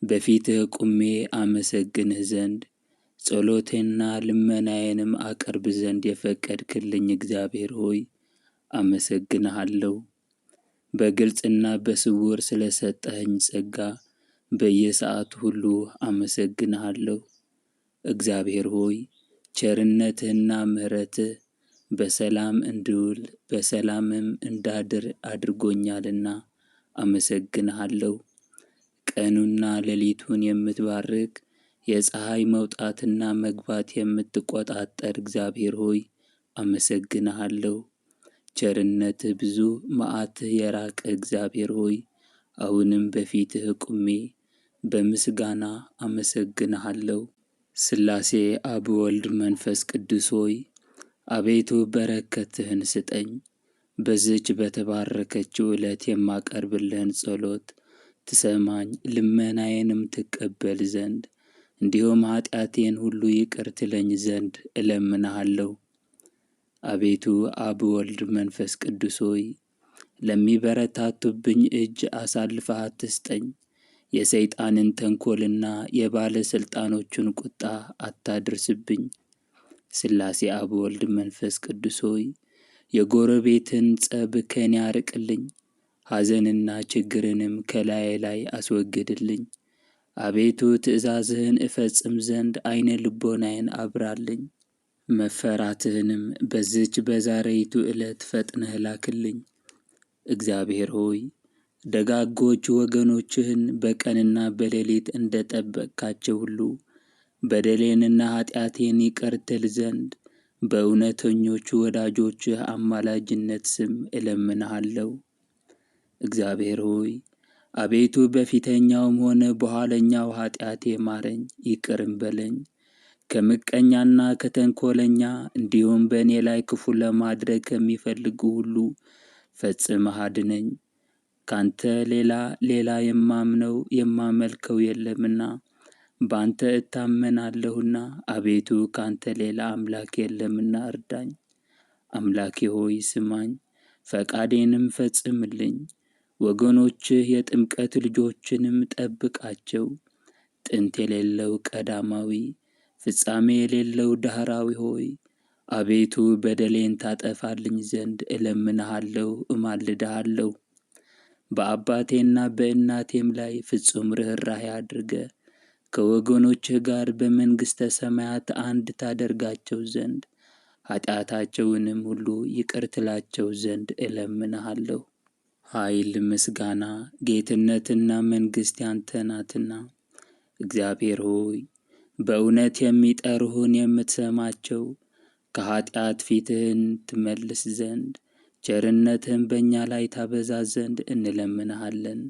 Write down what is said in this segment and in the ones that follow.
በፊትህ ቁሜ አመሰግንህ ዘንድ ጸሎቴንና ልመናዬንም አቀርብ ዘንድ የፈቀድክልኝ እግዚአብሔር ሆይ አመሰግንሃለሁ። በግልጽና በስውር ስለሰጠኸኝ ጸጋ በየሰዓቱ ሁሉ አመሰግንሃለሁ። እግዚአብሔር ሆይ ቸርነትህና ምሕረትህ በሰላም እንድውል በሰላምም እንዳድር አድርጎኛልና አመሰግንሃለሁ። ቀኑና ሌሊቱን የምትባርክ የፀሐይ መውጣትና መግባት የምትቆጣጠር እግዚአብሔር ሆይ አመሰግንሃለሁ። ቸርነትህ ብዙ መዓትህ የራቀ እግዚአብሔር ሆይ አሁንም በፊትህ ቁሜ በምስጋና አመሰግንሃለሁ። ሥላሴ አብ ወልድ መንፈስ ቅዱስ ሆይ አቤቱ በረከትህን ስጠኝ። በዚች በተባረከችው ዕለት የማቀርብልህን ጸሎት ትሰማኝ ልመናዬንም ትቀበል ዘንድ እንዲሁም ኃጢአቴን ሁሉ ይቅር ትለኝ ዘንድ እለምንሃለሁ። አቤቱ አብ ወልድ መንፈስ ቅዱስ ሆይ ለሚበረታቱብኝ እጅ አሳልፈህ አትስጠኝ። የሰይጣንን ተንኰልና የባለሥልጣኖቹን ቁጣ አታድርስብኝ። ሥላሴ አብ ወልድ መንፈስ ቅዱስ ሆይ የጎረቤትን ጸብ ከኔ አርቅልኝ። ሐዘንና ችግርንም ከላዬ ላይ አስወግድልኝ። አቤቱ ትእዛዝህን እፈጽም ዘንድ ዓይነ ልቦናዬን አብራልኝ። መፈራትህንም በዚች በዛሬይቱ ዕለት ፈጥነህ ላክልኝ። እግዚአብሔር ሆይ ደጋጎች ወገኖችህን በቀንና በሌሊት እንደ ጠበቅካቸው ሁሉ በደሌንና ኃጢአቴን ይቅር ትል ዘንድ በእውነተኞቹ ወዳጆችህ አማላጅነት ስም እለምንሃለሁ። እግዚአብሔር ሆይ አቤቱ በፊተኛውም ሆነ በኋለኛው ኃጢአቴ ማረኝ ይቅርም በለኝ። ከምቀኛና ከተንኰለኛ እንዲሁም በእኔ ላይ ክፉ ለማድረግ ከሚፈልጉ ሁሉ ፈጽመህ አድነኝ። ካንተ ሌላ የማምነው የማመልከው የለምና በአንተ እታመናለሁና አቤቱ ካንተ ሌላ አምላክ የለምና እርዳኝ። አምላኬ ሆይ ስማኝ፣ ፈቃዴንም ፈጽምልኝ። ወገኖችህ የጥምቀት ልጆችንም ጠብቃቸው። ጥንት የሌለው ቀዳማዊ ፍጻሜ የሌለው ዳህራዊ ሆይ አቤቱ በደሌን ታጠፋልኝ ዘንድ እለምንሃለሁ እማልድሃለሁ። በአባቴና በእናቴም ላይ ፍጹም ርኅራኄ አድርገህ ከወገኖችህ ጋር በመንግሥተ ሰማያት አንድ ታደርጋቸው ዘንድ ኃጢአታቸውንም ሁሉ ይቅር ትላቸው ዘንድ እለምንሃለሁ። ኃይል፣ ምስጋና፣ ጌትነትና መንግሥት ያንተ ናትና እግዚአብሔር ሆይ በእውነት የሚጠሩህን የምትሰማቸው ከኃጢአት ፊትህን ትመልስ ዘንድ ቸርነትህን በእኛ ላይ ታበዛ ዘንድ እንለምንሃለን።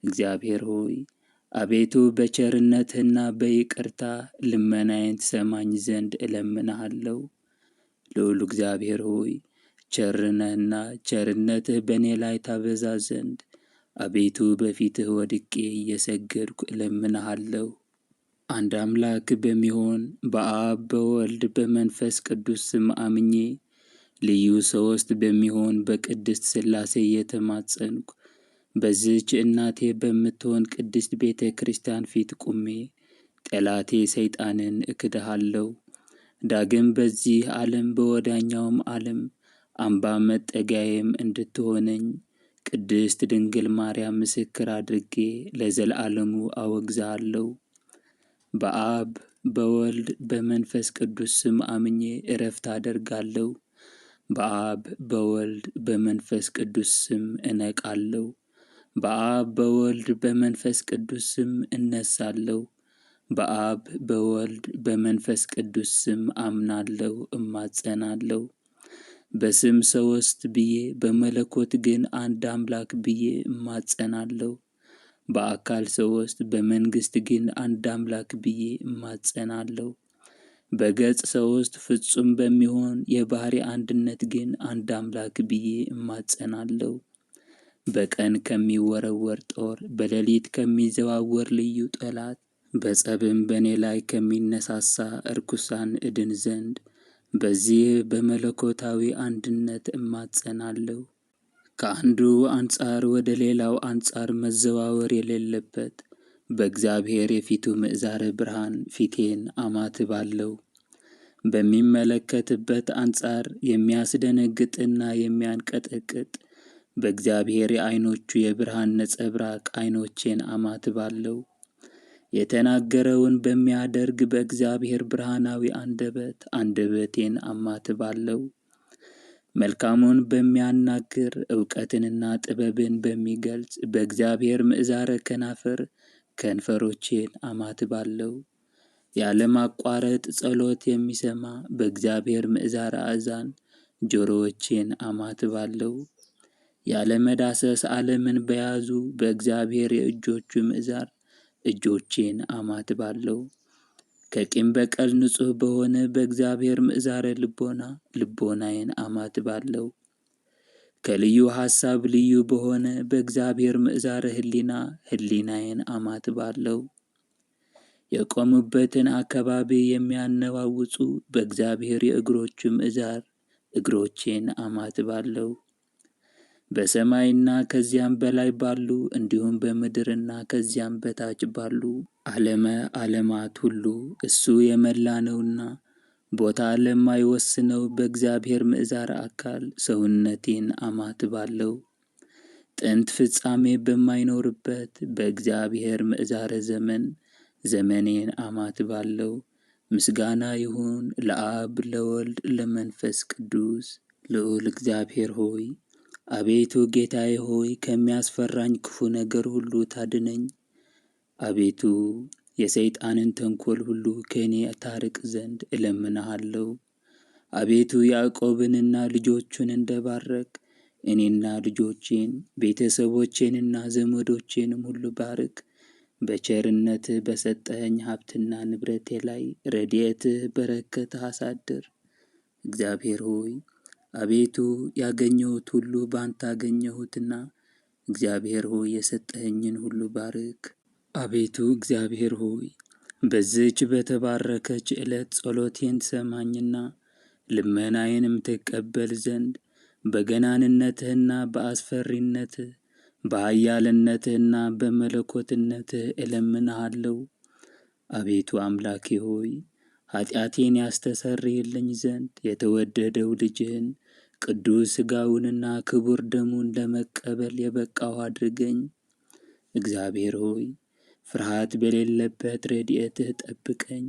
እግዚአብሔር ሆይ አቤቱ በቸርነትህና በይቅርታ ልመናዬን ትሰማኝ ዘንድ እለምንሃለሁ። ልዑል እግዚአብሔር ሆይ ቸር ነህና ቸርነትህ በእኔ ላይ ታበዛ ዘንድ አቤቱ በፊትህ ወድቄ እየሰገድኩ እለምንሃለሁ። አንድ አምላክ በሚሆን በአብ በወልድ በመንፈስ ቅዱስ ስም አምኜ ልዩ ሦስት በሚሆን በቅድስት ሥላሴ እየተማጸንኩ በዚህች እናቴ በምትሆን ቅድስት ቤተ ክርስቲያን ፊት ቁሜ ጠላቴ ሰይጣንን እክድሃለሁ። ዳግም በዚህ ዓለም በወዳኛውም ዓለም አምባ መጠጊያዬም እንድትሆነኝ ቅድስት ድንግል ማርያም ምስክር አድርጌ ለዘለዓለሙ አወግዝሃለሁ። በአብ በወልድ በመንፈስ ቅዱስ ስም አምኜ ዕረፍት አደርጋለሁ። በአብ በወልድ በመንፈስ ቅዱስ ስም እነቃለሁ። በአብ በወልድ በመንፈስ ቅዱስ ስም እነሳለሁ። በአብ በወልድ በመንፈስ ቅዱስ ስም አምናለሁ እማጸናለሁ። በስም ሦስት ብዬ በመለኮት ግን አንድ አምላክ ብዬ እማጸናለሁ። በአካል ሦስት በመንግሥት ግን አንድ አምላክ ብዬ እማጸናለሁ። በገጽ ሦስት ፍጹም በሚሆን የባሕሪ አንድነት ግን አንድ አምላክ ብዬ እማጸናለሁ። በቀን ከሚወረወር ጦር በሌሊት ከሚዘዋወር ልዩ ጠላት በጸብም በእኔ ላይ ከሚነሳሳ እርኩሳን እድን ዘንድ በዚህ በመለኮታዊ አንድነት እማጸናለሁ። ከአንዱ አንጻር ወደ ሌላው አንጻር መዘዋወር የሌለበት በእግዚአብሔር የፊቱ ምዕዛረ ብርሃን ፊቴን አማትባለሁ። በሚመለከትበት አንጻር የሚያስደነግጥና የሚያንቀጠቅጥ በእግዚአብሔር የዓይኖቹ የብርሃን ነጸብራቅ ዓይኖቼን አማትባለሁ። የተናገረውን በሚያደርግ በእግዚአብሔር ብርሃናዊ አንደበት አንደበቴን አማትባለሁ። መልካሙን በሚያናግር ዕውቀትንና ጥበብን በሚገልጽ በእግዚአብሔር ምዕዛረ ከናፍር ከንፈሮቼን አማትባለሁ። ያለማቋረጥ ጸሎት የሚሰማ በእግዚአብሔር ምዕዛረ አእዛን ጆሮዎቼን አማትባለሁ። ያለመዳሰስ ዓለምን በያዙ በእግዚአብሔር የእጆቹ ምዕዛር እጆቼን አማትባለሁ። ከቂም በቀል ንጹሕ በሆነ በእግዚአብሔር ምዕዛረ ልቦና ልቦናዬን አማትባለሁ። ከልዩ ሐሳብ ልዩ በሆነ በእግዚአብሔር ምዕዛረ ሕሊና ሕሊናዬን አማትባለሁ። የቆሙበትን አካባቢ የሚያነዋውጹ በእግዚአብሔር የእግሮቹ ምዕዛር እግሮቼን አማትባለሁ። በሰማይና ከዚያም በላይ ባሉ እንዲሁም በምድርና ከዚያም በታች ባሉ ዓለመ ዓለማት ሁሉ እሱ የመላ ነውና ቦታ ለማይወስነው በእግዚአብሔር ምዕዛረ አካል ሰውነቴን አማትባለሁ። ጥንት ፍጻሜ በማይኖርበት በእግዚአብሔር ምዕዛረ ዘመን ዘመኔን አማትባለሁ። ምስጋና ይሁን ለአብ ለወልድ ለመንፈስ ቅዱስ። ልዑል እግዚአብሔር ሆይ አቤቱ ጌታዬ ሆይ ከሚያስፈራኝ ክፉ ነገር ሁሉ ታድነኝ። አቤቱ የሰይጣንን ተንኰል ሁሉ ከእኔ ታርቅ ዘንድ እለምንሃለሁ። አቤቱ ያዕቆብንና ልጆቹን እንደባረክ እኔና ልጆቼን ቤተሰቦቼንና ዘመዶቼንም ሁሉ ባርክ። በቸርነትህ በሰጠኸኝ ሀብትና ንብረቴ ላይ ረድኤትህ በረከትህ አሳድር። እግዚአብሔር ሆይ አቤቱ ያገኘሁት ሁሉ ባንተ አገኘሁትና እግዚአብሔር ሆይ የሰጠኸኝን ሁሉ ባርክ። አቤቱ እግዚአብሔር ሆይ በዚህች በተባረከች ዕለት ጸሎቴን ትሰማኝና ልመናዬንም ትቀበል ዘንድ በገናንነትህና በአስፈሪነትህ በኃያልነትህና በመለኮትነትህ እለምንሃለሁ። አቤቱ አምላኬ ሆይ ኃጢአቴን ያስተሰርይልኝ ዘንድ የተወደደው ልጅህን ቅዱስ ሥጋውንና ክቡር ደሙን ለመቀበል የበቃሁ አድርገኝ። እግዚአብሔር ሆይ ፍርሃት በሌለበት ረድኤትህ ጠብቀኝ።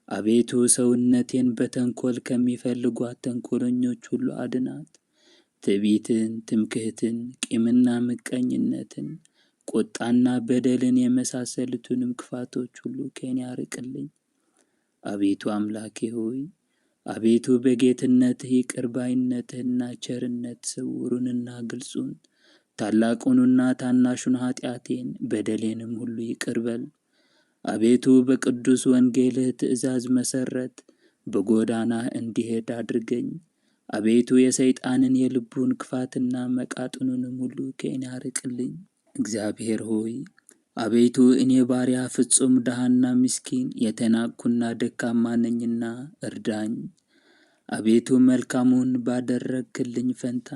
አቤቱ ሰውነቴን በተንኰል ከሚፈልጓት ተንኰለኞች ሁሉ አድናት። ትዕቢትን፣ ትምክህትን፣ ቂምና ምቀኝነትን፣ ቁጣና በደልን የመሳሰሉትንም ክፋቶች ሁሉ ከእኔ አርቅልኝ። አቤቱ አምላኬ ሆይ አቤቱ በጌትነትህ ይቅር ባይነትህና ቸርነት ስውሩንና ግልጹን ታላቁንና ታናሹን ኃጢአቴን በደሌንም ሁሉ ይቅር በል። አቤቱ በቅዱስ ወንጌልህ ትእዛዝ መሠረት በጎዳናህ እንዲሄድ አድርገኝ። አቤቱ የሰይጣንን የልቡን ክፋትና መቃጥኑንም ሁሉ ከእኔ አርቅልኝ። እግዚአብሔር ሆይ አቤቱ እኔ ባሪያ ፍጹም ድሃና ምስኪን የተናቅሁና ደካማ ነኝና እርዳኝ። አቤቱ መልካሙን ባደረግክልኝ ፈንታ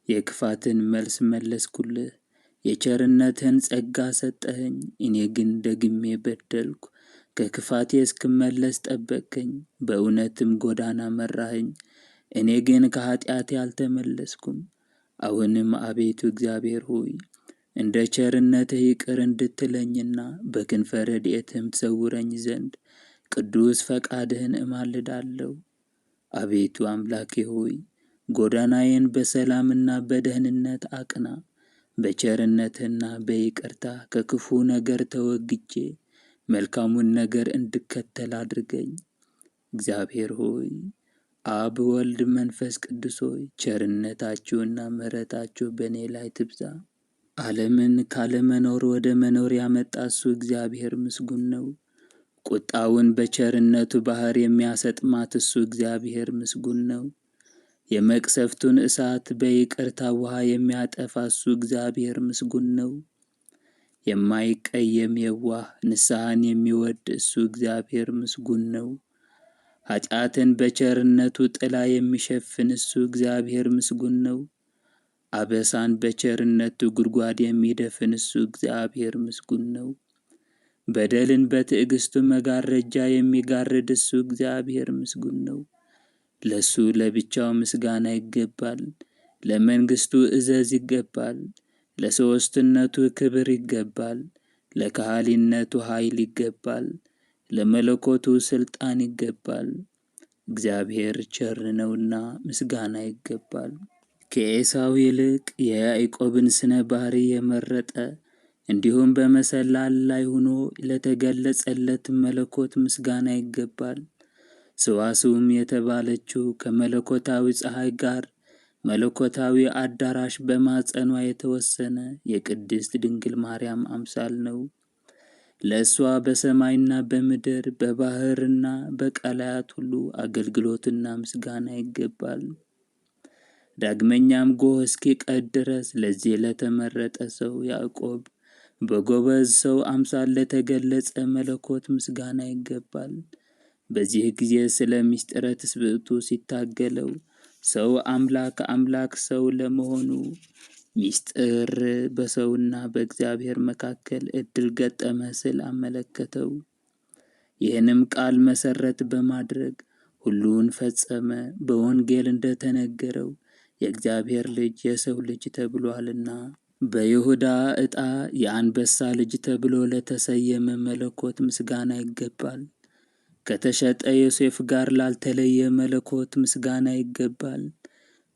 የክፋትን መልስ መለስኩልህ። የቸርነትህን ጸጋ ሰጠኸኝ። እኔ ግን ደግሜ በደልኩ። ከክፋቴ እስክመለስ ጠበቅከኝ፣ በእውነትም ጎዳና መራኸኝ። እኔ ግን ከኃጢአቴ አልተመለስኩም። አሁንም አቤቱ እግዚአብሔር ሆይ እንደ ቸርነትህ ይቅር እንድትለኝና በክንፈ ረድኤትህም ትሰውረኝ ዘንድ ቅዱስ ፈቃድህን እማልዳለሁ። አቤቱ አምላኬ ሆይ ጎዳናዬን በሰላምና በደህንነት አቅና። በቸርነትህና በይቅርታ ከክፉ ነገር ተወግጄ መልካሙን ነገር እንድከተል አድርገኝ። እግዚአብሔር ሆይ አብ ወልድ መንፈስ ቅዱስ ሆይ ቸርነታችሁና ምሕረታችሁ በእኔ ላይ ትብዛ። ዓለምን ካለመኖር ወደ መኖር ያመጣ እሱ እግዚአብሔር ምስጉን ነው። ቁጣውን በቸርነቱ ባሕር የሚያሰጥማት እሱ እግዚአብሔር ምስጉን ነው። የመቅሰፍቱን እሳት በይቅርታ ውሃ የሚያጠፋ እሱ እግዚአብሔር ምስጉን ነው። የማይቀየም የዋህ ንስሐን የሚወድ እሱ እግዚአብሔር ምስጉን ነው። ኃጢአትን በቸርነቱ ጥላ የሚሸፍን እሱ እግዚአብሔር ምስጉን ነው። አበሳን በቸርነቱ ጉድጓድ የሚደፍን እሱ እግዚአብሔር ምስጉን ነው። በደልን በትዕግስቱ መጋረጃ የሚጋርድ እሱ እግዚአብሔር ምስጉን ነው። ለሱ ለብቻው ምስጋና ይገባል። ለመንግስቱ እዘዝ ይገባል። ለሶስትነቱ ክብር ይገባል። ለካህሊነቱ ኃይል ይገባል። ለመለኮቱ ስልጣን ይገባል። እግዚአብሔር ቸር ነውና ምስጋና ይገባል። ከኤሳው ይልቅ የያዕቆብን ስነ ባህሪ የመረጠ እንዲሁም በመሰላል ላይ ሆኖ ለተገለጸለት መለኮት ምስጋና ይገባል። ሰዋስውም የተባለችው ከመለኮታዊ ፀሐይ ጋር መለኮታዊ አዳራሽ በማጸኗ የተወሰነ የቅድስት ድንግል ማርያም አምሳል ነው። ለእሷ በሰማይና በምድር በባህርና በቀላያት ሁሉ አገልግሎትና ምስጋና ይገባል። ዳግመኛም ጎህ እስኪቀድ ድረስ ለዚህ ለተመረጠ ሰው ያዕቆብ በጎበዝ ሰው አምሳል ለተገለጸ መለኮት ምስጋና ይገባል። በዚህ ጊዜ ስለ ምስጢረ ትስብእቱ ሲታገለው ሰው አምላክ ሰው ለመሆኑ ምስጢር በሰውና በእግዚአብሔር መካከል እድል ገጠመ ስል አመለከተው። ይህንም ቃል መሰረት በማድረግ ሁሉን ፈጸመ። በወንጌል እንደተነገረው የእግዚአብሔር ልጅ የሰው ልጅ ተብሏልና። በይሁዳ ዕጣ የአንበሳ ልጅ ተብሎ ለተሰየመ መለኮት ምስጋና ይገባል። ከተሸጠ ዮሴፍ ጋር ላልተለየ መለኮት ምስጋና ይገባል።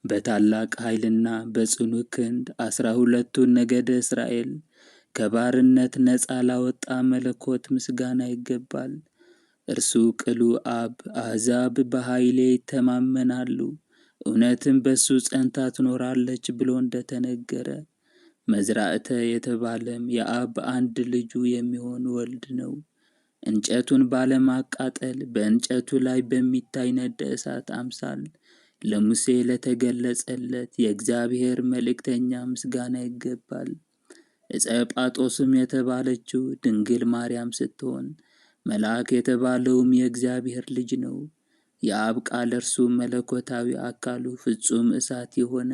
በታላቅ ኃይልና በጽኑ ክንድ 12ቱን ነገደ እስራኤል ከባርነት ነፃ ላወጣ መለኮት ምስጋና ይገባል። እርሱ ቅሉ አብ አሕዛብ በኃይሌ ይተማመናሉ፣ እውነትም በሱ ጸንታ ትኖራለች ብሎ እንደተነገረ መዝራዕተ የተባለም የአብ አንድ ልጁ የሚሆን ወልድ ነው። እንጨቱን ባለማቃጠል በእንጨቱ ላይ በሚታይ ነደ እሳት አምሳል ለሙሴ ለተገለጸለት የእግዚአብሔር መልእክተኛ ምስጋና ይገባል። ዕፀ ጳጦስም የተባለችው ድንግል ማርያም ስትሆን መልአክ የተባለውም የእግዚአብሔር ልጅ ነው። የአብ ቃል እርሱ መለኮታዊ አካሉ ፍጹም እሳት የሆነ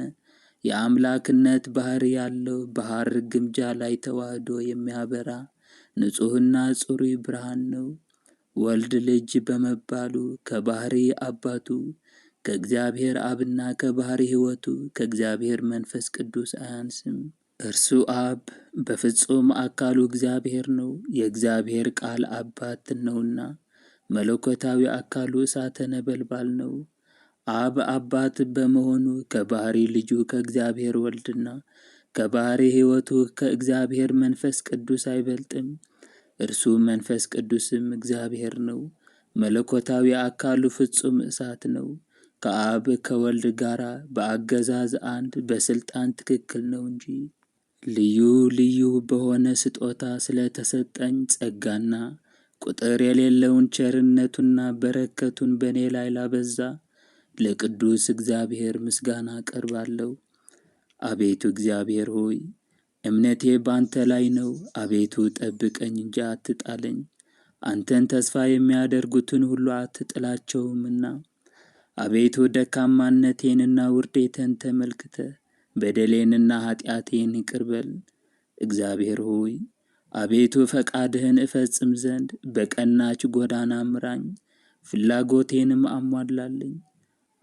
የአምላክነት ባህሪ ያለው በሐር ግምጃ ላይ ተዋህዶ የሚያበራ ንጹሕና ጽሩይ ብርሃን ነው። ወልድ ልጅ በመባሉ ከባህሪ አባቱ ከእግዚአብሔር አብና ከባህሪ ሕይወቱ ከእግዚአብሔር መንፈስ ቅዱስ አያንስም። እርሱ አብ በፍጹም አካሉ እግዚአብሔር ነው። የእግዚአብሔር ቃል አባት ነውና መለኮታዊ አካሉ እሳተ ነበልባል ነው። አብ አባት በመሆኑ ከባህሪ ልጁ ከእግዚአብሔር ወልድና ከባህሪ ሕይወቱ ከእግዚአብሔር መንፈስ ቅዱስ አይበልጥም። እርሱ መንፈስ ቅዱስም እግዚአብሔር ነው። መለኮታዊ አካሉ ፍጹም እሳት ነው። ከአብ ከወልድ ጋር በአገዛዝ አንድ፣ በስልጣን ትክክል ነው እንጂ። ልዩ ልዩ በሆነ ስጦታ ስለተሰጠኝ ጸጋና ቁጥር የሌለውን ቸርነቱና በረከቱን በእኔ ላይ ላበዛ ለቅዱስ እግዚአብሔር ምስጋና አቀርባለሁ። አቤቱ እግዚአብሔር ሆይ እምነቴ ባንተ ላይ ነው። አቤቱ ጠብቀኝ እንጂ አትጣለኝ። አንተን ተስፋ የሚያደርጉትን ሁሉ አትጥላቸውምና። አቤቱ ደካማነቴንና ውርዴትን ተመልክተ በደሌንና ኃጢአቴን ይቅር በል። እግዚአብሔር ሆይ አቤቱ ፈቃድህን እፈጽም ዘንድ በቀናች ጎዳና ምራኝ፣ ፍላጎቴንም አሟላልኝ።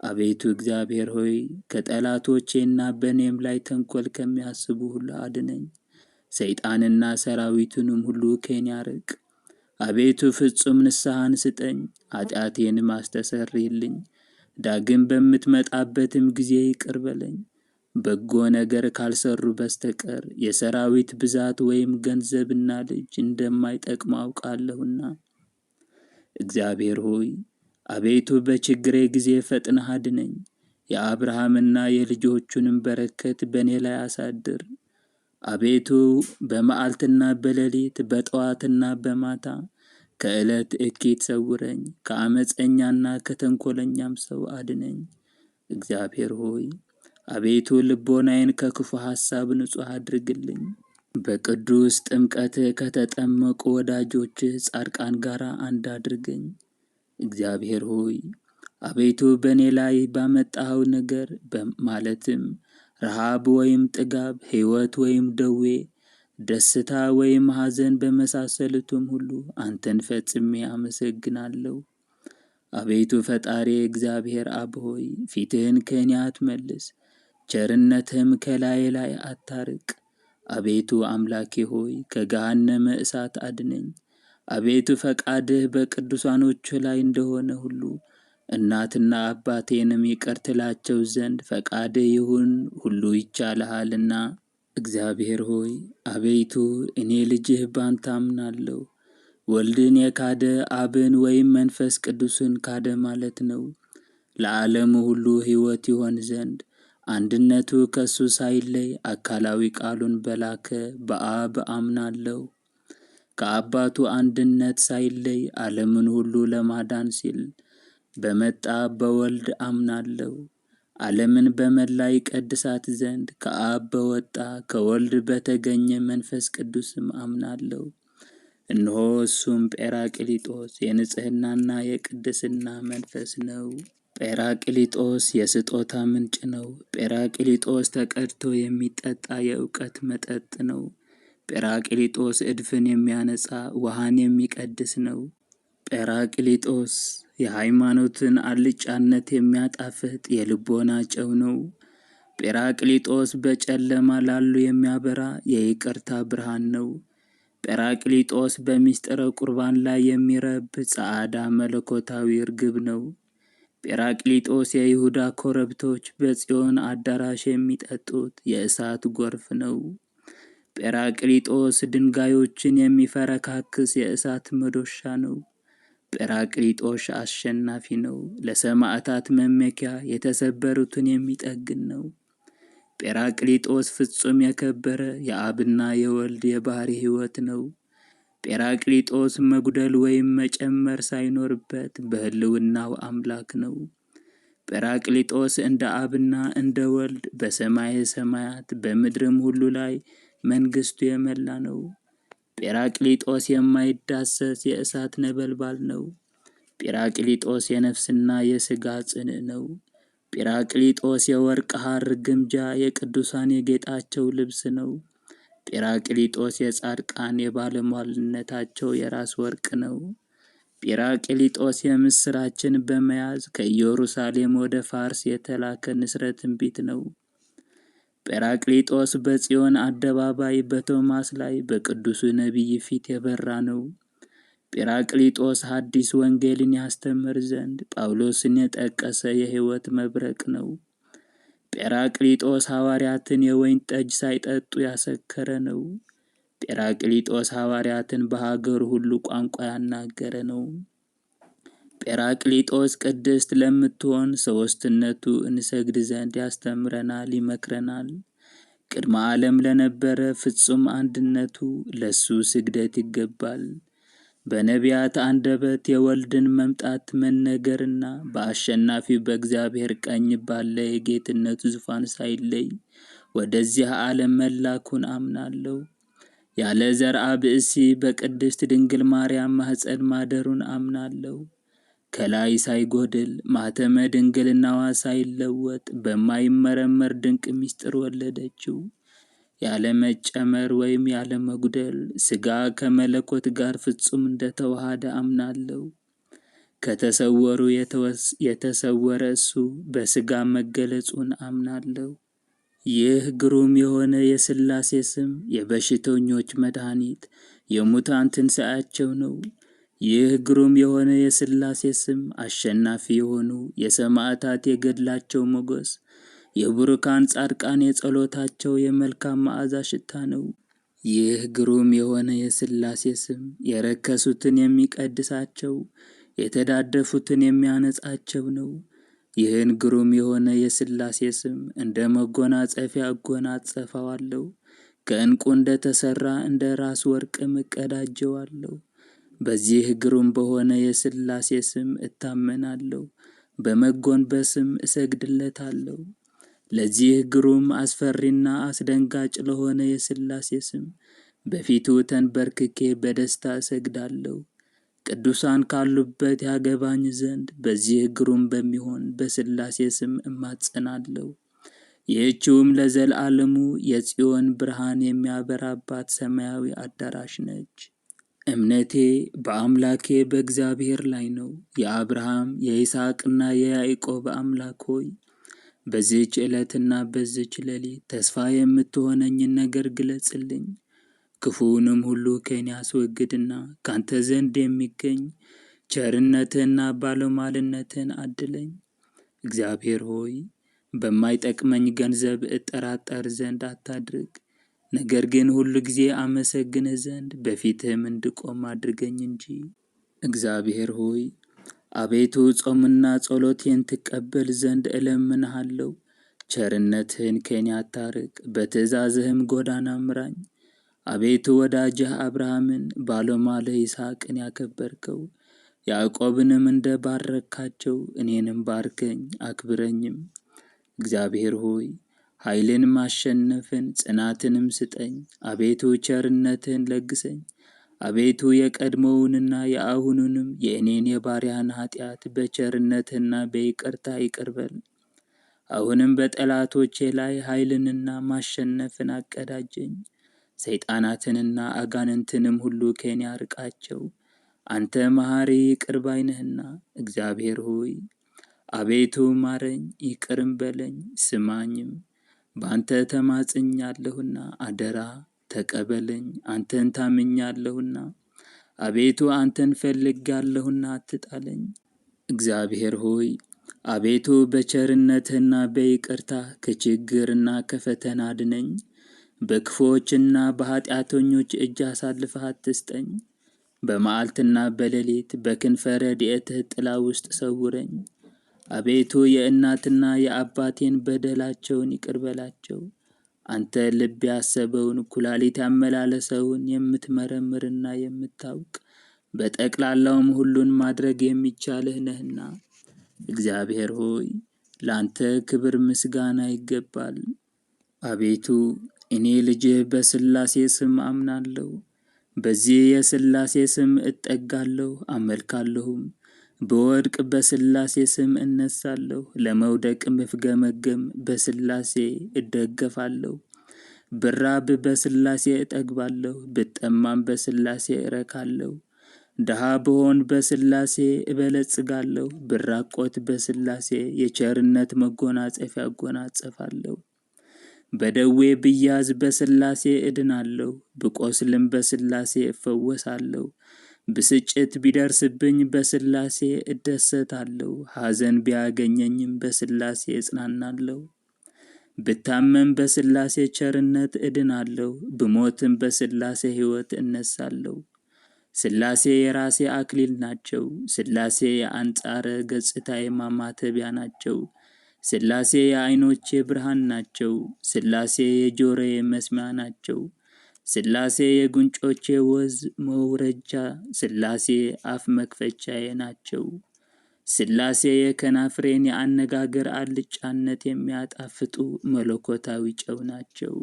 አቤቱ እግዚአብሔር ሆይ ከጠላቶቼና በእኔም ላይ ተንኰል ከሚያስቡ ሁሉ አድነኝ። ሰይጣንና ሰራዊቱንም ሁሉ ከኔ አርቅ። አቤቱ ፍጹም ንስሐን ስጠኝ፣ ኃጢአቴንም አስተሰርይልኝ። ዳግም በምትመጣበትም ጊዜ ይቅር በለኝ። በጎ ነገር ካልሰሩ በስተቀር የሰራዊት ብዛት ወይም ገንዘብና ልጅ እንደማይጠቅሙ አውቃለሁና። እግዚአብሔር ሆይ አቤቱ በችግሬ ጊዜ ፈጥነህ አድነኝ። የአብርሃምና የልጆቹንም በረከት በእኔ ላይ አሳድር። አቤቱ በመዓልትና በሌሊት በጠዋትና በማታ ከዕለት እኪት ሰውረኝ። ከአመፀኛና ከተንኰለኛም ሰው አድነኝ። እግዚአብሔር ሆይ አቤቱ ልቦናዬን ከክፉ ሐሳብ ንጹሕ አድርግልኝ። በቅዱስ ጥምቀትህ ከተጠመቁ ወዳጆችህ ጻድቃን ጋር አንድ አድርገኝ። እግዚአብሔር ሆይ አቤቱ በእኔ ላይ ባመጣኸው ነገር ማለትም ረሃብ ወይም ጥጋብ፣ ሕይወት ወይም ደዌ፣ ደስታ ወይም ሐዘን በመሳሰሉትም ሁሉ አንተን ፈጽሜ አመሰግናለሁ። አቤቱ ፈጣሪ እግዚአብሔር አብ ሆይ ፊትህን ከእኔ አትመልስ፣ ቸርነትህም ከላዬ ላይ አታርቅ። አቤቱ አምላኬ ሆይ ከገሃነመ እሳት አድነኝ። አቤቱ ፈቃድህ በቅዱሳኖቹ ላይ እንደሆነ ሁሉ እናትና አባቴንም ይቅር ትላቸው ዘንድ ፈቃድህ ይሁን፣ ሁሉ ይቻልሃልና። እግዚአብሔር ሆይ አቤቱ እኔ ልጅህ ባንተ አምናለሁ። ወልድን የካደ አብን ወይም መንፈስ ቅዱስን ካደ ማለት ነው። ለዓለሙ ሁሉ ሕይወት ይሆን ዘንድ አንድነቱ ከሱ ሳይለይ አካላዊ ቃሉን በላከ በአብ አምናለሁ። ከአባቱ አንድነት ሳይለይ ዓለምን ሁሉ ለማዳን ሲል በመጣ በወልድ አምናለሁ። ዓለምን በመላ ይቀድሳት ዘንድ ከአብ በወጣ ከወልድ በተገኘ መንፈስ ቅዱስም አምናለሁ። እነሆ እሱም ጴራቅሊጦስ የንጽሕናና የቅድስና መንፈስ ነው። ጴራቅሊጦስ የስጦታ ምንጭ ነው። ጴራቅሊጦስ ተቀድቶ የሚጠጣ የእውቀት መጠጥ ነው። ጴራቅሊጦስ እድፍን የሚያነጻ ውሃን የሚቀድስ ነው። ጴራቅሊጦስ የሃይማኖትን አልጫነት የሚያጣፍጥ የልቦና ጨው ነው። ጴራቅሊጦስ በጨለማ ላሉ የሚያበራ የይቅርታ ብርሃን ነው። ጴራቅሊጦስ በምስጢረ ቁርባን ላይ የሚረብ ጸዓዳ መለኮታዊ እርግብ ነው። ጴራቅሊጦስ የይሁዳ ኮረብቶች በጽዮን አዳራሽ የሚጠጡት የእሳት ጎርፍ ነው። ጴራቅሊጦስ ድንጋዮችን የሚፈረካክስ የእሳት መዶሻ ነው። ጴራቅሊጦስ አሸናፊ ነው። ለሰማዕታት መመኪያ የተሰበሩትን የሚጠግን ነው። ጴራቅሊጦስ ፍጹም የከበረ የአብና የወልድ የባሕሪ ሕይወት ነው። ጴራቅሊጦስ መጉደል ወይም መጨመር ሳይኖርበት በሕልውናው አምላክ ነው። ጴራቅሊጦስ እንደ አብና እንደ ወልድ በሰማየ ሰማያት በምድርም ሁሉ ላይ መንግሥቱ የመላ ነው። ጴራቅሊጦስ የማይዳሰስ የእሳት ነበልባል ነው። ጴራቅሊጦስ የነፍስና የሥጋ ጽንዕ ነው። ጴራቅሊጦስ የወርቅ ሐር ግምጃ የቅዱሳን የጌጣቸው ልብስ ነው። ጴራቅሊጦስ የጻድቃን የባለሟልነታቸው የራስ ወርቅ ነው። ጴራቅሊጦስ የምስራችን በመያዝ ከኢየሩሳሌም ወደ ፋርስ የተላከ ንስረ ትንቢት ነው። ጴራቅሊጦስ በጽዮን አደባባይ በቶማስ ላይ በቅዱሱ ነቢይ ፊት የበራ ነው። ጴራቅሊጦስ ሐዲስ ወንጌልን ያስተምር ዘንድ ጳውሎስን የጠቀሰ የሕይወት መብረቅ ነው። ጴራቅሊጦስ ሐዋርያትን የወይን ጠጅ ሳይጠጡ ያሰከረ ነው። ጴራቅሊጦስ ሐዋርያትን በሀገሩ ሁሉ ቋንቋ ያናገረ ነው። ጴራቅሊጦስ ቅድስት ለምትሆን ሦስትነቱ እንሰግድ ዘንድ ያስተምረናል፣ ይመክረናል። ቅድመ ዓለም ለነበረ ፍጹም አንድነቱ ለሱ ስግደት ይገባል። በነቢያት አንደበት የወልድን መምጣት መነገርና በአሸናፊው በእግዚአብሔር ቀኝ ባለ የጌትነቱ ዙፋን ሳይለይ ወደዚህ ዓለም መላኩን አምናለሁ። ያለ ዘርአ ብእሲ በቅድስት ድንግል ማርያም ማኅፀን ማደሩን አምናለሁ። ከላይ ሳይጎድል ማኅተመ ድንግልናዋ ሳይለወጥ በማይመረመር ድንቅ ምስጢር ወለደችው። ያለ መጨመር ወይም ያለ መጉደል ሥጋ ከመለኮት ጋር ፍጹም እንደተዋሃደ አምናለሁ። ከተሰወሩ የተሰወረ እሱ በሥጋ መገለጹን አምናለሁ። ይህ ግሩም የሆነ የሥላሴ ስም የበሽተኞች መድኃኒት፣ የሙታን ትንሣኤያቸው ነው። ይህ ግሩም የሆነ የሥላሴ ስም አሸናፊ የሆኑ የሰማዕታት የገድላቸው ሞገስ፣ የቡሩካን ጻድቃን የጸሎታቸው የመልካም መዓዛ ሽታ ነው። ይህ ግሩም የሆነ የሥላሴ ስም የረከሱትን የሚቀድሳቸው፣ የተዳደፉትን የሚያነጻቸው ነው። ይህን ግሩም የሆነ የሥላሴ ስም እንደ መጎናጸፊያ እጎናጸፈዋለሁ። ከዕንቁ እንደ ተሠራ እንደ ራስ ወርቅም እቀዳጀዋለሁ። በዚህ ግሩም በሆነ የሥላሴ ስም እታመናለሁ፣ በመጎንበስም እሰግድለታለሁ። ለዚህ ግሩም አስፈሪና አስደንጋጭ ለሆነ የሥላሴ ስም በፊቱ ተንበርክኬ በደስታ እሰግዳለሁ። ቅዱሳን ካሉበት ያገባኝ ዘንድ በዚህ ግሩም በሚሆን በሥላሴ ስም እማጸናለሁ። ይህችውም ለዘላለሙ የጽዮን ብርሃን የሚያበራባት ሰማያዊ አዳራሽ ነች። እምነቴ በአምላኬ በእግዚአብሔር ላይ ነው። የአብርሃም የይስሐቅና የያዕቆብ አምላክ ሆይ በዚህች ዕለትና በዚህች ሌሊት ተስፋ የምትሆነኝን ነገር ግለጽልኝ። ክፉውንም ሁሉ ከእኔ አስወግድና ካንተ ዘንድ የሚገኝ ቸርነትህና ባለሟልነትህን አድለኝ። እግዚአብሔር ሆይ በማይጠቅመኝ ገንዘብ እጠራጠር ዘንድ አታድርግ። ነገር ግን ሁሉ ጊዜ አመሰግንህ ዘንድ በፊትህም እንድቆም አድርገኝ እንጂ። እግዚአብሔር ሆይ አቤቱ ጾምና ጸሎቴን ትቀበል ዘንድ እለምንሃለሁ። ቸርነትህን ከእኔ አታርቅ፣ በትእዛዝህም ጎዳና ምራኝ። አቤቱ ወዳጅህ አብርሃምን ባለሟልህ ይስሐቅን ያከበርከው ያዕቆብንም እንደ ባረካቸው እኔንም ባርከኝ አክብረኝም። እግዚአብሔር ሆይ ኃይልን ማሸነፍን ጽናትንም ስጠኝ። አቤቱ ቸርነትህን ለግሰኝ። አቤቱ የቀድሞውንና የአሁኑንም የእኔን የባሪያን ኃጢአት በቸርነትህና በይቅርታ ይቅር በል። አሁንም በጠላቶቼ ላይ ኃይልንና ማሸነፍን አቀዳጀኝ። ሰይጣናትንና አጋንንትንም ሁሉ ከእኔ አርቃቸው። አንተ መሐሪ ይቅር ባይ ነህና። እግዚአብሔር ሆይ አቤቱ ማረኝ፣ ይቅርም በለኝ፣ ስማኝም። በአንተ ተማጽኛለሁና አደራ ተቀበለኝ። አንተን ታምኛለሁና አቤቱ አንተን ፈልጌአለሁና አትጣለኝ። እግዚአብሔር ሆይ አቤቱ በቸርነትህና በይቅርታ ከችግርና ከፈተና አድነኝ። በክፉዎችና በኃጢአተኞች እጅ አሳልፈህ አትስጠኝ። በመዓልትና በሌሊት በክንፈ ረድኤትህ ጥላ ውስጥ ሰውረኝ። አቤቱ የእናትና የአባቴን በደላቸውን ይቅር በላቸው። አንተ ልብ ያሰበውን ኩላሊት ያመላለሰውን የምትመረምርና የምታውቅ በጠቅላላውም ሁሉን ማድረግ የሚቻልህ ነህና። እግዚአብሔር ሆይ ላንተ ክብር ምስጋና ይገባል። አቤቱ እኔ ልጅህ በሥላሴ ስም አምናለሁ። በዚህ የሥላሴ ስም እጠጋለሁ አመልካለሁም። በወድቅ በሥላሴ ስም እነሳለሁ። ለመውደቅም ብፍገመገም በሥላሴ እደገፋለሁ። ብራብ በሥላሴ እጠግባለሁ፣ ብጠማም በሥላሴ እረካለሁ። ድሃ ብሆን በሥላሴ እበለጽጋለሁ፣ ብራቆት በሥላሴ የቸርነት መጎናጸፊያ እጎናጸፋለሁ። በደዌ ብያዝ በሥላሴ እድናለሁ፣ ብቆስልም በሥላሴ እፈወሳለሁ። ብስጭት ቢደርስብኝ በሥላሴ እደሰታለሁ፣ ሐዘን ቢያገኘኝም በሥላሴ እጽናናለሁ። ብታመም በሥላሴ ቸርነት እድናለሁ፣ ብሞትም በሥላሴ ሕይወት እነሳለሁ። ሥላሴ የራሴ አክሊል ናቸው። ሥላሴ የአንጻረ ገጽታዬ ማማተቢያ ናቸው። ሥላሴ የዓይኖቼ ብርሃን ናቸው። ሥላሴ የጆሮዬ መስሚያ ናቸው። ሥላሴ የጉንጮቼ ወዝ መውረጃ፣ ሥላሴ አፍ መክፈቻዬ ናቸው። ሥላሴ የከናፍሬን የአነጋገር አልጫነት የሚያጣፍጡ መለኮታዊ ጨው ናቸው።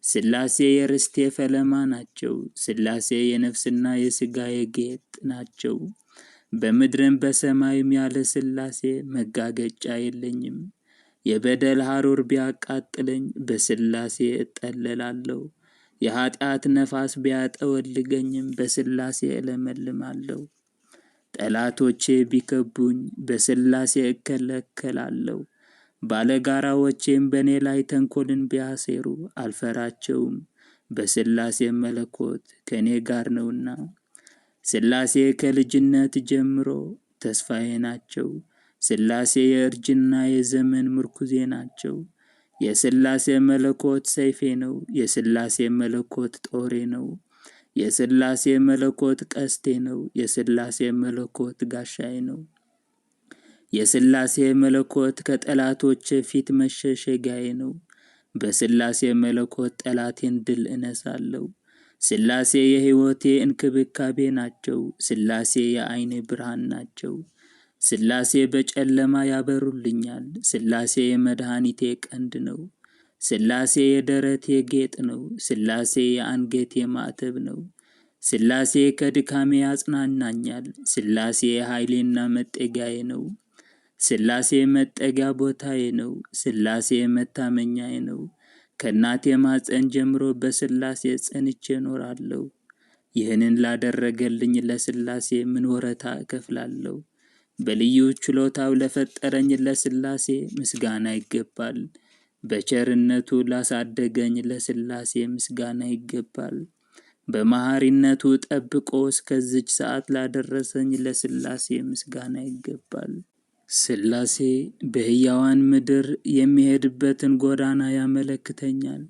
ሥላሴ የርስቴ ፈለማ ናቸው። ሥላሴ የነፍስና የሥጋዬ ጌጥ ናቸው። በምድርም በሰማይም ያለ ሥላሴ መጋገጫ የለኝም። የበደል ሐሩር ቢያቃጥለኝ በሥላሴ እጠለላለሁ። የኃጢአት ነፋስ ቢያጠወልገኝም በሥላሴ እለመልማለሁ። ጠላቶቼ ቢከቡኝ በሥላሴ እከለከላለሁ። ባለጋራዎቼም በእኔ ላይ ተንኰልን ቢያሴሩ አልፈራቸውም፣ በሥላሴ መለኮት ከእኔ ጋር ነውና። ሥላሴ ከልጅነት ጀምሮ ተስፋዬ ናቸው። ሥላሴ የእርጅና የዘመን ምርኩዜ ናቸው። የሥላሴ መለኮት ሰይፌ ነው። የሥላሴ መለኮት ጦሬ ነው። የሥላሴ መለኮት ቀስቴ ነው። የሥላሴ መለኮት ጋሻዬ ነው። የሥላሴ መለኮት ከጠላቶቼ ፊት መሸሸጊያዬ ነው። በሥላሴ መለኮት ጠላቴን ድል እነሳለሁ። ሥላሴ የሕይወቴ እንክብካቤ ናቸው። ሥላሴ የዓይኔ ብርሃን ናቸው። ሥላሴ በጨለማ ያበሩልኛል። ሥላሴ የመድኃኒቴ ቀንድ ነው። ሥላሴ የደረቴ ጌጥ ነው። ሥላሴ የአንገቴ ማዕተብ ነው። ሥላሴ ከድካሜ ያጽናናኛል። ሥላሴ ኃይሌና መጠጊያዬ ነው። ሥላሴ መጠጊያ ቦታዬ ነው። ሥላሴ መታመኛዬ ነው። ከእናቴ ማፀን ጀምሮ በሥላሴ ጸንቼ እኖራለሁ። ይህንን ላደረገልኝ ለሥላሴ ምን ወረታ እከፍላለሁ? በልዩ ችሎታው ለፈጠረኝ ለሥላሴ ምስጋና ይገባል። በቸርነቱ ላሳደገኝ ለሥላሴ ምስጋና ይገባል። በመሐሪነቱ ጠብቆ እስከዚች ሰዓት ላደረሰኝ ለሥላሴ ምስጋና ይገባል። ሥላሴ በሕያዋን ምድር የሚሄድበትን ጎዳና ያመለክተኛል።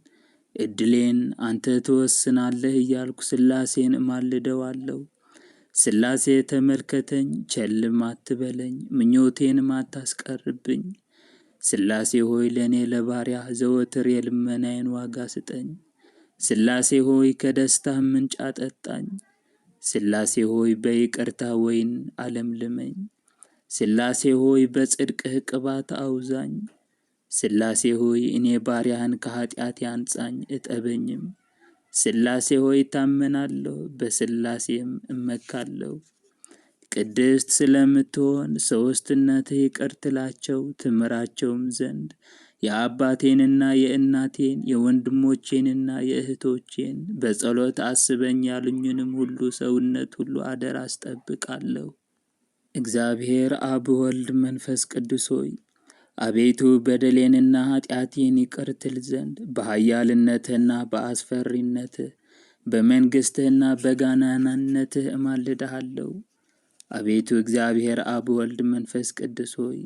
ዕድሌን አንተ ትወስናለህ እያልኩ ሥላሴን እማልደዋለሁ። ሥላሴ ተመልከተኝ፣ ቸልም አትበለኝ፣ ምኞቴንም አታስቀርብኝ። ሥላሴ ሆይ ለእኔ ለባሪያህ ዘወትር የልመናዬን ዋጋ ስጠኝ። ሥላሴ ሆይ ከደስታህ ምንጭ አጠጣኝ። ሥላሴ ሆይ በይቅርታ ወይን አለምልመኝ። ሥላሴ ሆይ በጽድቅህ ቅባት አውዛኝ። ሥላሴ ሆይ እኔ ባሪያህን ከኃጢአቴ አንጻኝ እጠበኝም። ሥላሴ ሆይ እታመናለሁ፣ በሥላሴም እመካለሁ። ቅድስት ስለምትሆን ሦስትነትህ ይቅር ትላቸው ትምራቸውም ዘንድ የአባቴንና የእናቴን የወንድሞቼንና የእህቶቼን በጸሎት አስበኝ ያሉኝንም ሁሉ ሰውነት ሁሉ አደራ አስጠብቃለሁ። እግዚአብሔር አብ ወልድ መንፈስ ቅዱስ ሆይ አቤቱ በደሌንና ኃጢአቴን ይቅር ትል ዘንድ በኃያልነትህና በአስፈሪነትህ በመንግሥትህና በገናናነትህ እማልድሃለሁ። አቤቱ እግዚአብሔር አብ ወልድ መንፈስ ቅዱስ ሆይ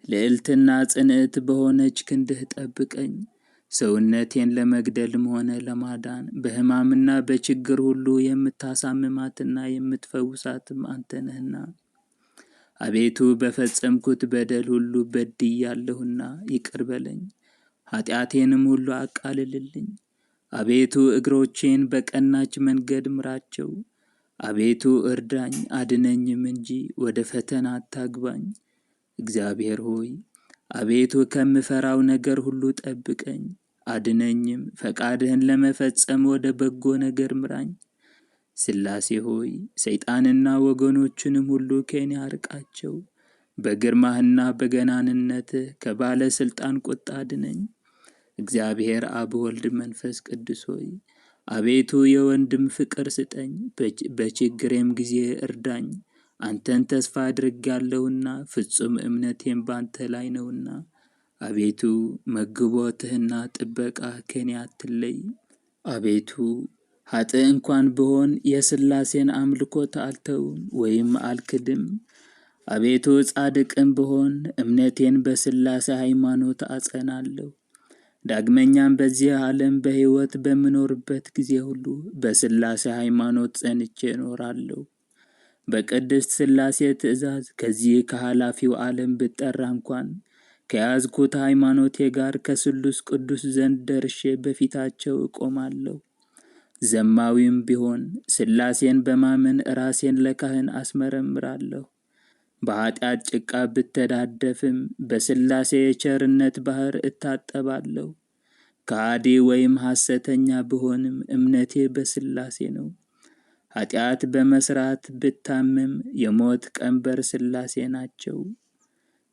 ልዕልትና ጽንዕት በሆነች ክንድህ ጠብቀኝ። ሰውነቴን ለመግደልም ሆነ ለማዳን በሕማምና በችግር ሁሉ የምታሳምማትና የምትፈውሳትም አንተ ነህና። አቤቱ በፈጸምኩት በደል ሁሉ በድያለሁና ይቅር በለኝ፣ ኃጢአቴንም ሁሉ አቃልልልኝ። አቤቱ እግሮቼን በቀናች መንገድ ምራቸው። አቤቱ እርዳኝ አድነኝም እንጂ ወደ ፈተና አታግባኝ። እግዚአብሔር ሆይ አቤቱ ከምፈራው ነገር ሁሉ ጠብቀኝ አድነኝም፣ ፈቃድህን ለመፈጸም ወደ በጎ ነገር ምራኝ። ሥላሴ ሆይ ሰይጣንና ወገኖቹንም ሁሉ ከእኔ አርቃቸው። በግርማህና በገናንነትህ ከባለ ሥልጣን ቁጣ አድነኝ። እግዚአብሔር አብ ወልድ መንፈስ ቅዱስ ሆይ አቤቱ የወንድም ፍቅር ስጠኝ፣ በችግሬም ጊዜ እርዳኝ። አንተን ተስፋ አድርጌያለሁና ፍጹም እምነቴም ባንተ ላይ ነውና። አቤቱ መግቦትህና ጥበቃህ ከኔ አትለይ። አቤቱ ኃጥእ እንኳን ብሆን የሥላሴን አምልኮት አልተውም ወይም አልክድም። አቤቱ ጻድቅም ብሆን እምነቴን በሥላሴ ሃይማኖት አጸናለሁ። ዳግመኛም በዚህ ዓለም በሕይወት በምኖርበት ጊዜ ሁሉ በሥላሴ ሃይማኖት ጸንቼ እኖራለሁ። በቅድስት ሥላሴ ትእዛዝ ከዚህ ከኃላፊው ዓለም ብጠራ እንኳን ከያዝኩት ሃይማኖቴ ጋር ከስሉስ ቅዱስ ዘንድ ደርሼ በፊታቸው እቆማለሁ። ዘማዊም ቢሆን ሥላሴን በማመን ራሴን ለካህን አስመረምራለሁ። በኃጢአት ጭቃ ብተዳደፍም በሥላሴ የቸርነት ባሕር እታጠባለሁ። ከሃዲ ወይም ሐሰተኛ ብሆንም እምነቴ በሥላሴ ነው። ኃጢአት በመስራት ብታመም የሞት ቀንበር ሥላሴ ናቸው።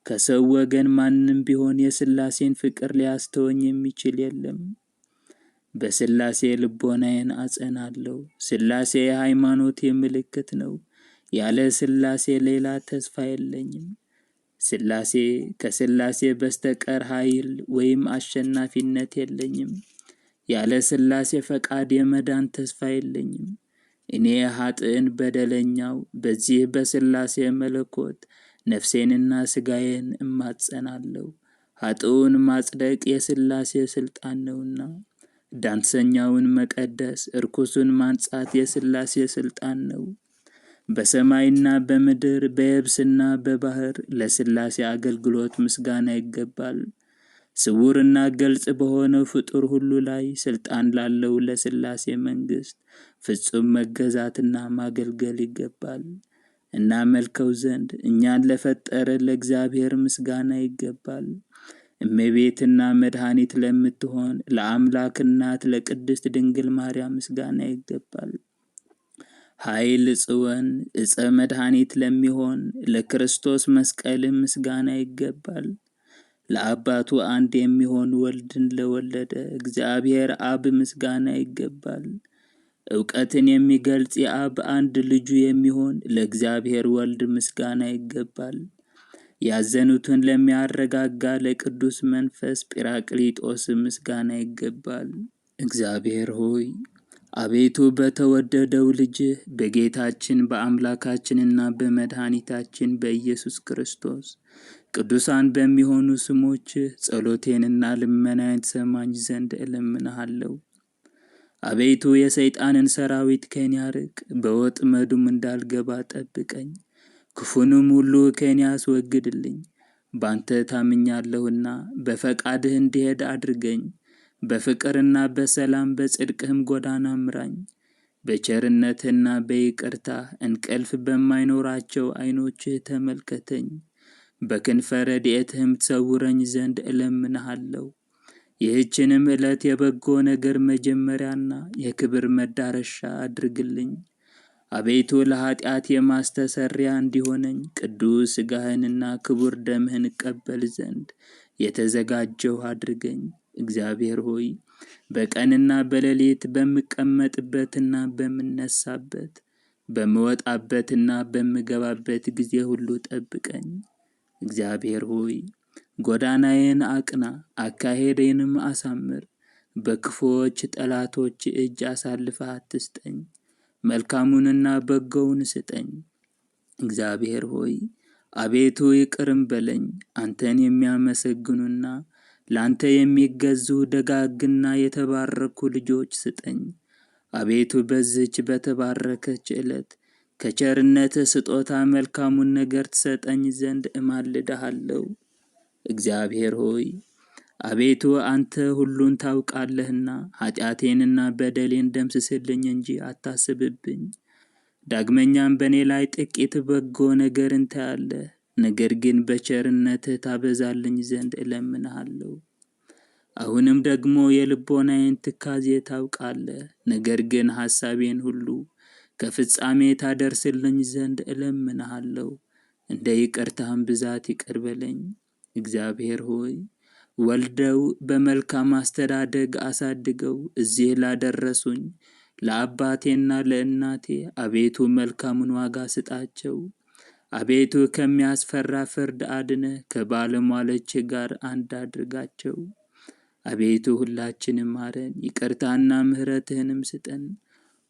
ከሰው ወገን ማንም ቢሆን የሥላሴን ፍቅር ሊያስተወኝ የሚችል የለም። በሥላሴ ልቦናዬን አጸናለሁ። ሥላሴ የሃይማኖቴ ምልክት ነው። ያለ ሥላሴ ሌላ ተስፋ የለኝም። ሥላሴ ከሥላሴ በስተቀር ኃይል ወይም አሸናፊነት የለኝም። ያለ ሥላሴ ፈቃድ የመዳን ተስፋ የለኝም። እኔ ኃጥእን በደለኛው በዚህ በሥላሴ መለኮት ነፍሴንና ሥጋዬን እማጸናለሁ። ኃጥኡን ማጽደቅ የሥላሴ ሥልጣን ነውና፣ ዳንሰኛውን መቀደስ እርኩሱን ማንጻት የሥላሴ ሥልጣን ነው። በሰማይና በምድር በየብስና በባህር ለሥላሴ አገልግሎት ምስጋና ይገባል። ስውርና ግልጽ በሆነው ፍጡር ሁሉ ላይ ሥልጣን ላለው ለሥላሴ መንግሥት ፍጹም መገዛትና ማገልገል ይገባል። እናመልከው ዘንድ እኛን ለፈጠረ ለእግዚአብሔር ምስጋና ይገባል። እመቤትና መድኃኒት ለምትሆን ለአምላክ እናት ለቅድስት ድንግል ማርያም ምስጋና ይገባል። ኃይል ጽወን ዕፀ መድኃኒት ለሚሆን ለክርስቶስ መስቀልም ምስጋና ይገባል። ለአባቱ አንድ የሚሆን ወልድን ለወለደ እግዚአብሔር አብ ምስጋና ይገባል። ዕውቀትን የሚገልጽ የአብ አንድ ልጁ የሚሆን ለእግዚአብሔር ወልድ ምስጋና ይገባል። ያዘኑትን ለሚያረጋጋ ለቅዱስ መንፈስ ጲራቅሊጦስ ምስጋና ይገባል። እግዚአብሔር ሆይ አቤቱ በተወደደው ልጅህ በጌታችን በአምላካችንና በመድኃኒታችን በኢየሱስ ክርስቶስ ቅዱሳን በሚሆኑ ስሞችህ ጸሎቴንና ልመናዬን ትሰማኝ ዘንድ እለምንሃለሁ። አቤቱ የሰይጣንን ሰራዊት ከኔ አርቅ፣ በወጥመዱም እንዳልገባ ጠብቀኝ። ክፉንም ሁሉ ከኔ አስወግድልኝ። ባንተ ታምኛለሁና በፈቃድህ እንድሄድ አድርገኝ። በፍቅርና በሰላም በጽድቅህም ጎዳና ምራኝ። በቸርነትህና በይቅርታህ እንቅልፍ በማይኖራቸው ዓይኖችህ ተመልከተኝ። በክንፈ ረድኤትህም ትሰውረኝ ዘንድ እለምንሃለሁ። ይህችንም ዕለት የበጎ ነገር መጀመሪያና የክብር መዳረሻ አድርግልኝ። አቤቱ ለኃጢአት የማስተሰሪያ እንዲሆነኝ ቅዱስ ሥጋህንና ክቡር ደምህን እቀበል ዘንድ የተዘጋጀሁ አድርገኝ። እግዚአብሔር ሆይ በቀንና በሌሊት በምቀመጥበትና በምነሳበት በምወጣበትና በምገባበት ጊዜ ሁሉ ጠብቀኝ። እግዚአብሔር ሆይ ጎዳናዬን አቅና፣ አካሄዴንም አሳምር። በክፉዎች ጠላቶች እጅ አሳልፈህ አትስጠኝ። መልካሙንና በጎውን ስጠኝ። እግዚአብሔር ሆይ አቤቱ ይቅርም በለኝ። አንተን የሚያመሰግኑና ላንተ የሚገዙ ደጋግና የተባረኩ ልጆች ስጠኝ። አቤቱ በዚህች በተባረከች ዕለት ከቸርነትህ ስጦታ መልካሙን ነገር ትሰጠኝ ዘንድ እማልድሃለሁ። እግዚአብሔር ሆይ አቤቱ አንተ ሁሉን ታውቃለህና ኃጢአቴንና በደሌን ደምስስልኝ እንጂ አታስብብኝ። ዳግመኛም በእኔ ላይ ጥቂት በጎ ነገርን ታያለህ፣ ነገር ግን በቸርነትህ ታበዛልኝ ዘንድ እለምንሃለሁ። አሁንም ደግሞ የልቦናዬን ትካዜ ታውቃለህ፣ ነገር ግን ሐሳቤን ሁሉ ከፍጻሜ ታደርስልኝ ዘንድ እለምንሃለሁ። እንደ ይቅርታህም ብዛት ይቅር በለኝ። እግዚአብሔር ሆይ ወልደው በመልካም አስተዳደግ አሳድገው እዚህ ላደረሱኝ ለአባቴና ለእናቴ አቤቱ መልካሙን ዋጋ ስጣቸው። አቤቱ ከሚያስፈራ ፍርድ አድነህ ከባለሟሎች ጋር አንድ አድርጋቸው። አቤቱ ሁላችንም ማረን፣ ይቅርታና ምሕረትህንም ስጠን።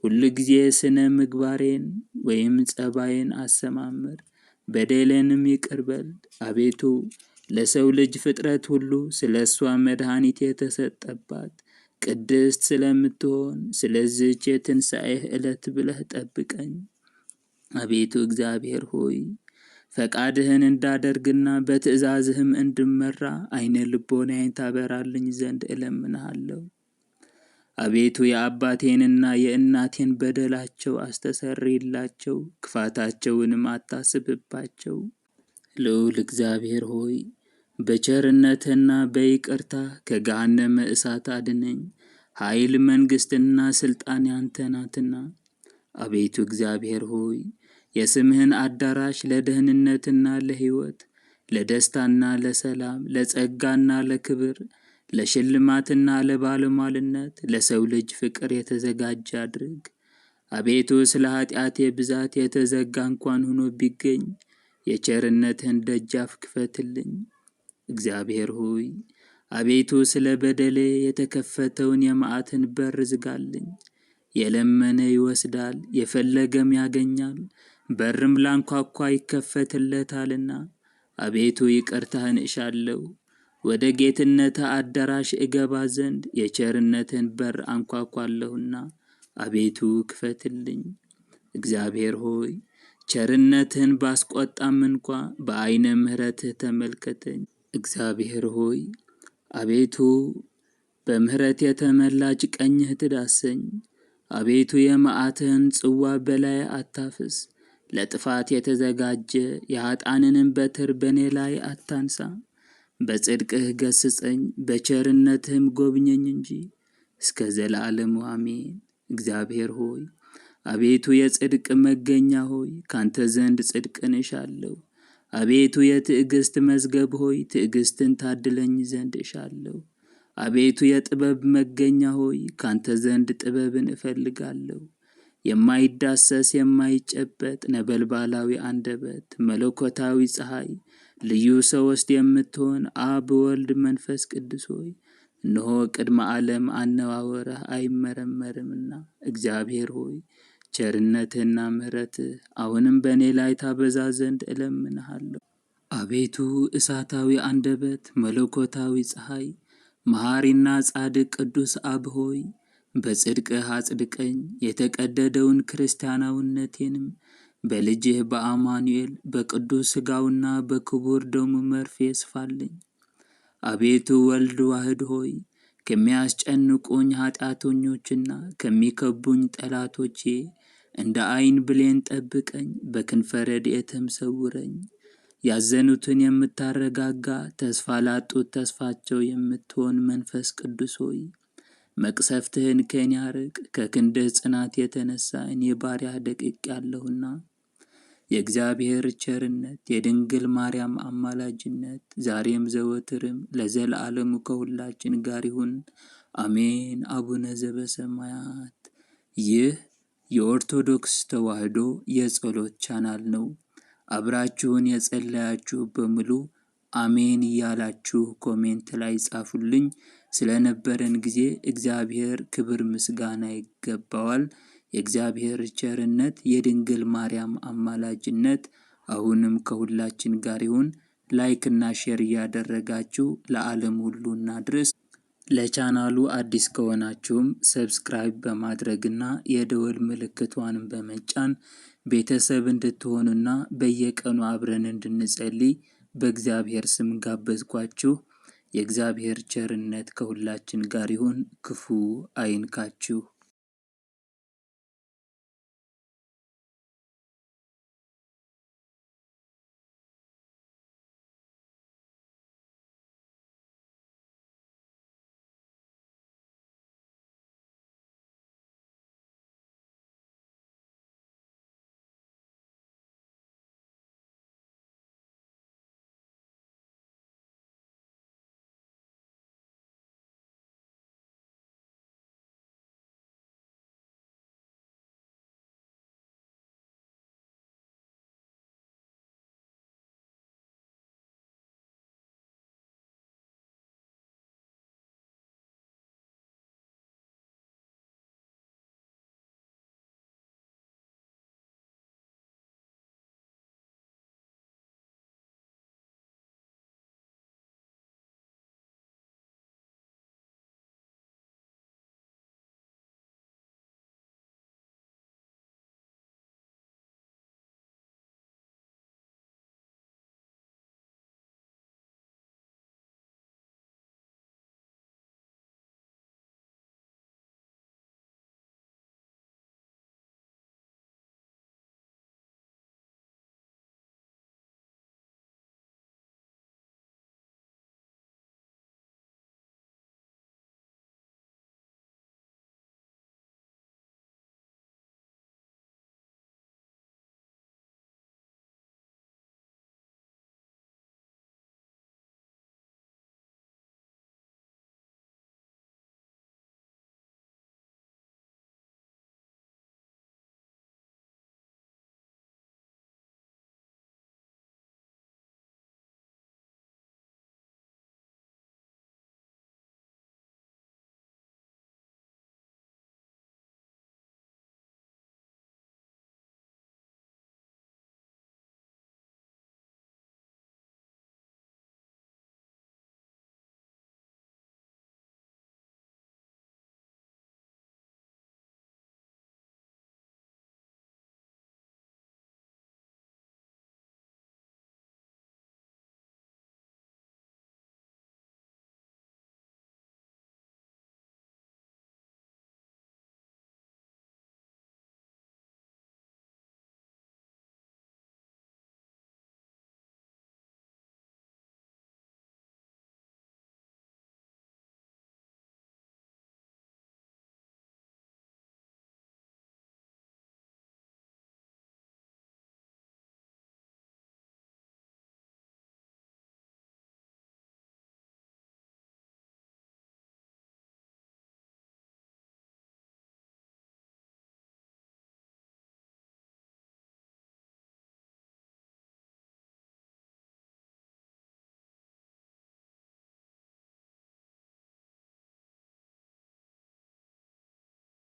ሁል ጊዜ ስነ ምግባሬን ወይም ጸባዬን አሰማምር፣ በደሌንም ይቅር በል። አቤቱ ለሰው ልጅ ፍጥረት ሁሉ ስለ እሷ መድኃኒት የተሰጠባት ቅድስት ስለምትሆን ስለዚህች የትንሣኤህ ዕለት ብለህ ጠብቀኝ። አቤቱ እግዚአብሔር ሆይ ፈቃድህን እንዳደርግና በትእዛዝህም እንድመራ ዓይነ ልቦናዬን ታበራልኝ ዘንድ እለምንሃለሁ። አቤቱ የአባቴንና የእናቴን በደላቸው አስተሰርይላቸው፣ ክፋታቸውንም አታስብባቸው። ልዑል እግዚአብሔር ሆይ በቸርነትና በይቅርታ ከገሃነመ እሳት አድነኝ። ኃይል መንግሥትና ሥልጣን ያንተ ናትና። አቤቱ እግዚአብሔር ሆይ የስምህን አዳራሽ ለደህንነትና ለሕይወት፣ ለደስታና ለሰላም፣ ለጸጋና ለክብር፣ ለሽልማትና ለባለሟልነት፣ ለሰው ልጅ ፍቅር የተዘጋጀ አድርግ። አቤቱ ስለ ኃጢአቴ ብዛት የተዘጋ እንኳን ሆኖ ቢገኝ የቸርነትህን ደጃፍ ክፈትልኝ። እግዚአብሔር ሆይ አቤቱ ስለ በደሌ የተከፈተውን የመዓትን በር ዝጋልኝ። የለመነ ይወስዳል፣ የፈለገም ያገኛል፣ በርም ላንኳኳ ይከፈትለታልና። አቤቱ ይቅርታህን እሻለሁ፣ ወደ ጌትነትህ አዳራሽ እገባ ዘንድ የቸርነትህን በር አንኳኳለሁና አቤቱ ክፈትልኝ። እግዚአብሔር ሆይ ቸርነትህን ባስቆጣም እንኳ በዓይነ ምሕረትህ ተመልከተኝ። እግዚአብሔር ሆይ አቤቱ በምሕረት የተመላች ቀኝህ ትዳሰኝ። አቤቱ የመዓትህን ጽዋ በላይ አታፍስ። ለጥፋት የተዘጋጀ የኃጥአንንም በትር በእኔ ላይ አታንሳ። በጽድቅህ ገስጸኝ፣ በቸርነትህም ጎብኘኝ እንጂ እስከ ዘለዓለሙ አሜን። እግዚአብሔር ሆይ አቤቱ የጽድቅ መገኛ ሆይ ካንተ ዘንድ ጽድቅን እሻለሁ። አቤቱ የትዕግስት መዝገብ ሆይ ትዕግስትን ታድለኝ ዘንድ እሻለሁ። አቤቱ የጥበብ መገኛ ሆይ ካንተ ዘንድ ጥበብን እፈልጋለሁ። የማይዳሰስ የማይጨበጥ ነበልባላዊ አንደበት መለኮታዊ ፀሐይ ልዩ ሦስት የምትሆን አብ ወልድ መንፈስ ቅዱስ ሆይ እነሆ ቅድመ ዓለም አነዋወርህ አይመረመርምና እግዚአብሔር ሆይ ቸርነትህና ምሕረትህ አሁንም በእኔ ላይ ታበዛ ዘንድ እለምንሃለሁ። አቤቱ እሳታዊ አንደበት መለኮታዊ ፀሐይ መሐሪና ጻድቅ ቅዱስ አብ ሆይ በጽድቅህ አጽድቀኝ፣ የተቀደደውን ክርስቲያናዊነቴንም በልጅህ በአማኑኤል በቅዱስ ሥጋውና በክቡር ደሙ መርፌ ስፋልኝ። አቤቱ ወልድ ዋህድ ሆይ ከሚያስጨንቁኝ ኃጢአተኞችና ከሚከቡኝ ጠላቶቼ እንደ ዓይን ብሌን ጠብቀኝ፣ በክንፈ ረድኤትህም ሰውረኝ። ያዘኑትን የምታረጋጋ ተስፋ ላጡት ተስፋቸው የምትሆን መንፈስ ቅዱስ ሆይ መቅሰፍትህን ከእኔ አርቅ። ከክንድህ ጽናት የተነሳ እኔ ባሪያህ ደቅቄአለሁና። የእግዚአብሔር ቸርነት የድንግል ማርያም አማላጅነት ዛሬም ዘወትርም ለዘለዓለሙ ከሁላችን ጋር ይሁን፣ አሜን። አቡነ ዘበሰማያት። ይህ የኦርቶዶክስ ተዋሕዶ የጸሎት ቻናል ነው። አብራችሁን የጸለያችሁ በሙሉ አሜን እያላችሁ ኮሜንት ላይ ጻፉልኝ። ስለነበረን ጊዜ እግዚአብሔር ክብር ምስጋና ይገባዋል። የእግዚአብሔር ቸርነት የድንግል ማርያም አማላጅነት አሁንም ከሁላችን ጋር ይሁን። ላይክ እና ሼር እያደረጋችሁ ለዓለም ሁሉ እናድርስ። ለቻናሉ አዲስ ከሆናችሁም ሰብስክራይብ በማድረግና የደወል ምልክቷንም በመጫን ቤተሰብ እንድትሆኑና በየቀኑ አብረን እንድንጸልይ በእግዚአብሔር ስም ጋበዝኳችሁ። የእግዚአብሔር ቸርነት ከሁላችን ጋር ይሁን። ክፉ አይንካችሁ።